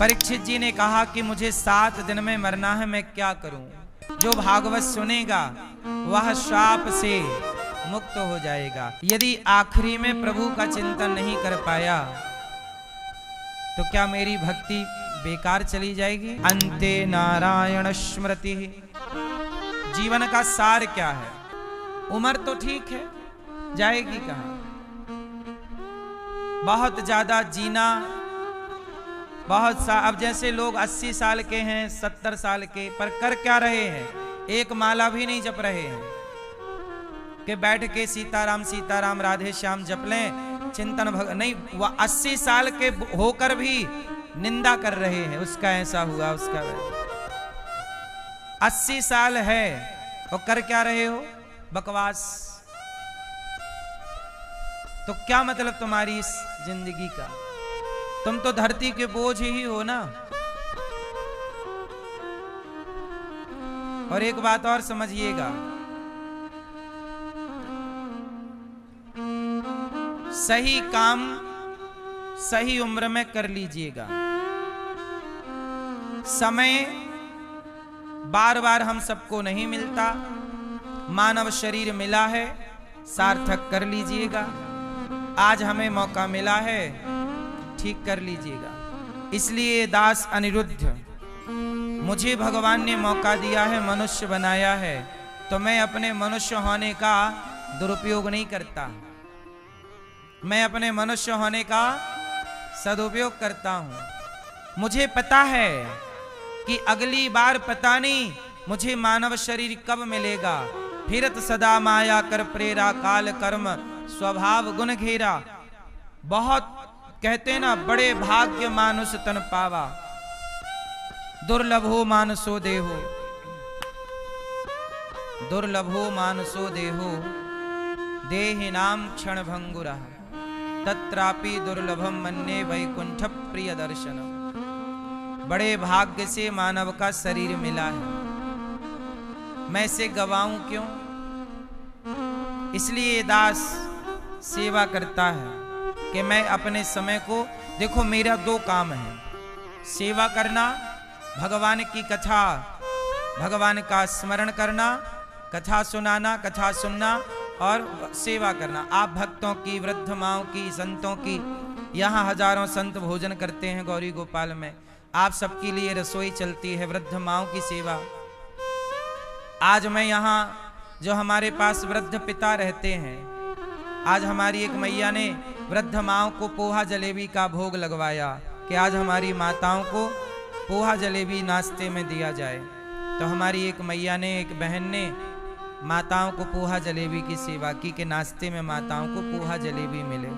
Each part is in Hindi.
परीक्षित जी ने कहा कि मुझे 7 दिन में मरना है, मैं क्या करूं? जो भागवत सुनेगा वह श्राप से मुक्त हो जाएगा। यदि आखिरी में प्रभु का चिंतन नहीं कर पाया तो क्या मेरी भक्ति बेकार चली जाएगी? अंते नारायण स्मृति। जीवन का सार क्या है? उम्र तो ठीक है, जाएगी कहां? बहुत ज्यादा जीना, अब जैसे लोग 80 साल के हैं, 70 साल के, पर कर क्या रहे हैं? एक माला भी नहीं जप रहे हैं कि बैठ के सीताराम सीताराम राधे श्याम जप लें, चिंतन नहीं। वह 80 साल के होकर भी निंदा कर रहे हैं, उसका ऐसा हुआ, उसका 80 साल है और कर क्या रहे हो? बकवास। तो क्या मतलब तुम्हारी इस जिंदगी का? तुम तो धरती के बोझ ही हो ना। और एक बात और समझिएगा, सही काम सही उम्र में कर लीजिएगा। समय बार बार हम सबको नहीं मिलता, मानव शरीर मिला है, सार्थक कर लीजिएगा। आज हमें मौका मिला है, ठीक कर लीजिएगा। इसलिए दास अनिरुद्ध, मुझे भगवान ने मौका दिया है, मनुष्य बनाया है, तो मैं अपने मनुष्य होने का दुरुपयोग नहीं करता, मैं अपने मनुष्य होने का सदुपयोग करता हूं। मुझे पता है कि अगली बार पता नहीं मुझे मानव शरीर कब मिलेगा। फिरत सदा माया कर प्रेरा, काल कर्म स्वभाव गुण घेरा। बहुत कहते ना, बड़े भाग्य मानुष तन पावा, दुर्लभो मानसो देहो, दुर्लभो मानसो देहो, देहि नाम क्षण भंगुरा, तत्रापि दुर्लभम मन्ये वैकुंठ प्रिय दर्शनम। बड़े भाग्य से मानव का शरीर मिला है, मैं इसे गवाऊं क्यों? इसलिए दास सेवा करता है कि मैं अपने समय को, देखो मेरा 2 काम है, सेवा करना, भगवान की कथा, भगवान का स्मरण करना, कथा सुनाना, कथा सुनना और सेवा करना। आप भक्तों की, वृद्ध माओं की, संतों की, यहाँ हजारों संत भोजन करते हैं गौरी गोपाल में, आप सबके लिए रसोई चलती है, वृद्ध माओं की सेवा। आज मैं यहाँ जो हमारे पास वृद्ध पिता रहते हैं, आज हमारी एक मैया ने वृद्ध माओं को पोहा जलेबी का भोग लगवाया कि आज हमारी माताओं को पोहा जलेबी नाश्ते में दिया जाए। तो हमारी एक मैया ने, एक बहन ने माताओं को पोहा जलेबी की सेवा की कि नाश्ते में माताओं को पोहा जलेबी मिले।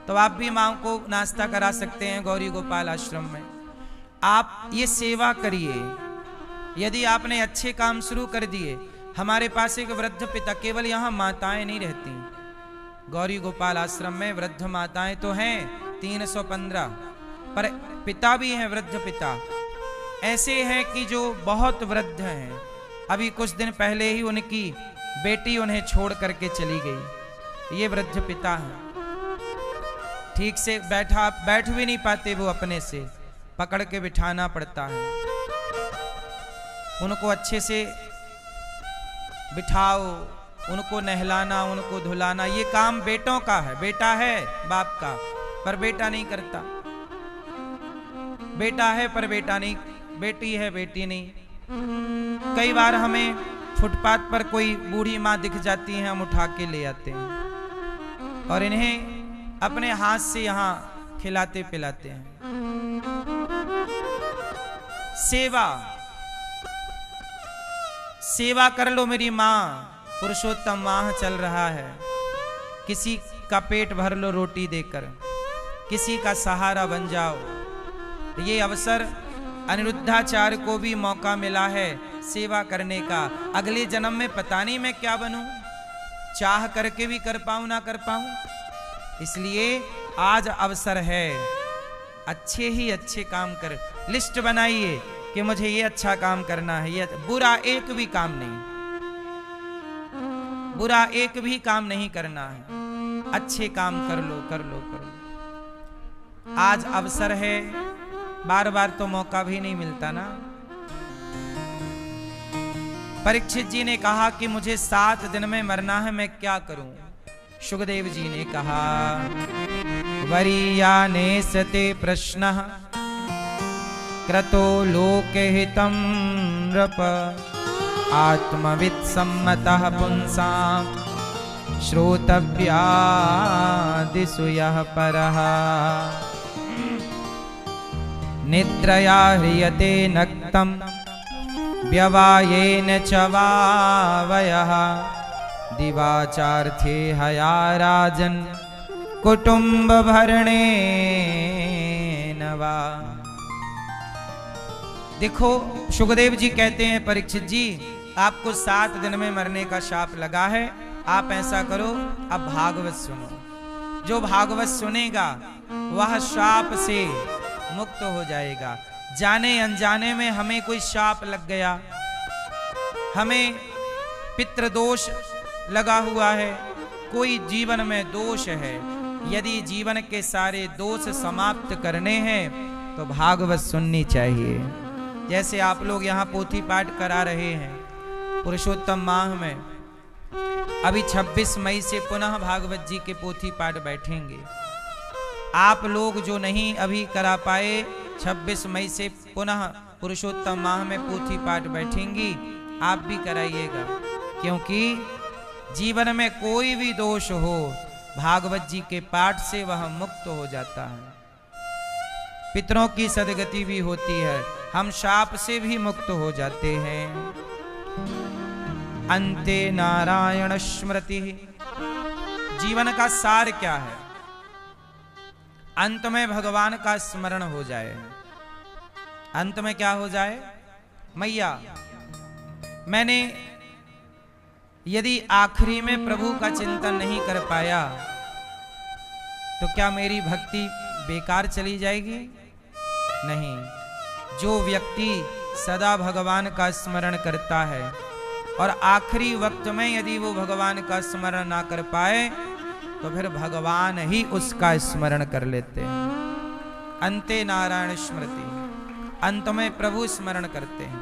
तो आप भी माओं को नाश्ता करा सकते हैं गौरी गोपाल आश्रम में। आप ये सेवा करिए। यदि आपने अच्छे काम शुरू कर दिए, हमारे पास एक वृद्ध पिता, केवल यहाँ माताएं नहीं रहती गौरी गोपाल आश्रम में, वृद्ध माताएं तो हैं 315, पर पिता भी हैं, वृद्ध पिता ऐसे हैं कि जो बहुत वृद्ध हैं। अभी कुछ दिन पहले ही उनकी बेटी उन्हें छोड़ करके चली गई। ये वृद्ध पिता हैं, ठीक से बैठ भी नहीं पाते वो, अपने से पकड़ के बिठाना पड़ता है। उनको अच्छे से बिठाओ, उनको नहलाना, उनको धुलाना, ये काम बेटों का है। बेटा है बाप का, पर बेटा नहीं करता। बेटा है पर बेटा नहीं, बेटी है बेटी नहीं। कई बार हमें फुटपाथ पर कोई बूढ़ी माँ दिख जाती है, हम उठा के ले आते हैं और इन्हें अपने हाथ से यहाँ खिलाते पिलाते हैं। सेवा कर लो मेरी माँ, पुरुषोत्तम माह चल रहा है, किसी का पेट भर लो रोटी देकर, किसी का सहारा बन जाओ। ये अवसर अनिरुद्धाचार्य को भी मौका मिला है सेवा करने का। अगले जन्म में पता नहीं मैं क्या बनूं, चाह करके भी कर पाऊं ना कर पाऊं। इसलिए आज अवसर है, अच्छे ही अच्छे काम कर, लिस्ट बनाइए कि मुझे ये अच्छा काम करना है, ये बुरा एक भी काम नहीं, बुरा एक भी काम नहीं करना है, अच्छे काम कर लो कर लो कर लो। आज अवसर है, बार बार तो मौका भी नहीं मिलता ना। परीक्षित जी ने कहा कि मुझे 7 दिन में मरना है, मैं क्या करूं? सुखदेव जी ने कहा वरीयाने सते प्रश्न क्रतो लोकहितं नृप आत्मवित् सम्मतः पुंसां श्रोतव्यादिषु यः परः निद्रया ह्रियते नक्तं व्यवायेन च वावयः दिवाचार्थे हया राजन् कुटुम्ब भरणेन वा। देखो सुखदेव जी कहते हैं परीक्षित जी आपको 7 दिन में मरने का शाप लगा है, आप ऐसा करो अब भागवत सुनो। जो भागवत सुनेगा वह शाप से मुक्त हो जाएगा। जाने अनजाने में हमें कोई शाप लग गया, हमें पितृदोष लगा हुआ है, कोई जीवन में दोष है, यदि जीवन के सारे दोष समाप्त करने हैं तो भागवत सुननी चाहिए। जैसे आप लोग यहाँ पोथी पाठ करा रहे हैं पुरुषोत्तम माह में, अभी 26 मई से पुनः भागवत जी के पोथी पाठ बैठेंगे। आप लोग जो नहीं अभी करा पाए 26 मई से पुनः पुरुषोत्तम माह में पोथी पाठ बैठेंगी, आप भी कराइएगा, क्योंकि जीवन में कोई भी दोष हो भागवत जी के पाठ से वह मुक्त हो जाता है। पितरों की सदगति भी होती है, हम शाप से भी मुक्त हो जाते हैं। अंते नारायण स्मृति। जीवन का सार क्या है? अंत में भगवान का स्मरण हो जाए। अंत में क्या हो जाए? मैया मैंने यदि आखिरी में प्रभु का चिंतन नहीं कर पाया तो क्या मेरी भक्ति बेकार चली जाएगी? नहीं। जो व्यक्ति सदा भगवान का स्मरण करता है और आखिरी वक्त में यदि वो भगवान का स्मरण ना कर पाए तो फिर भगवान ही उसका स्मरण कर लेते हैं। अंते नारायण स्मृति, अंत में प्रभु स्मरण करते हैं।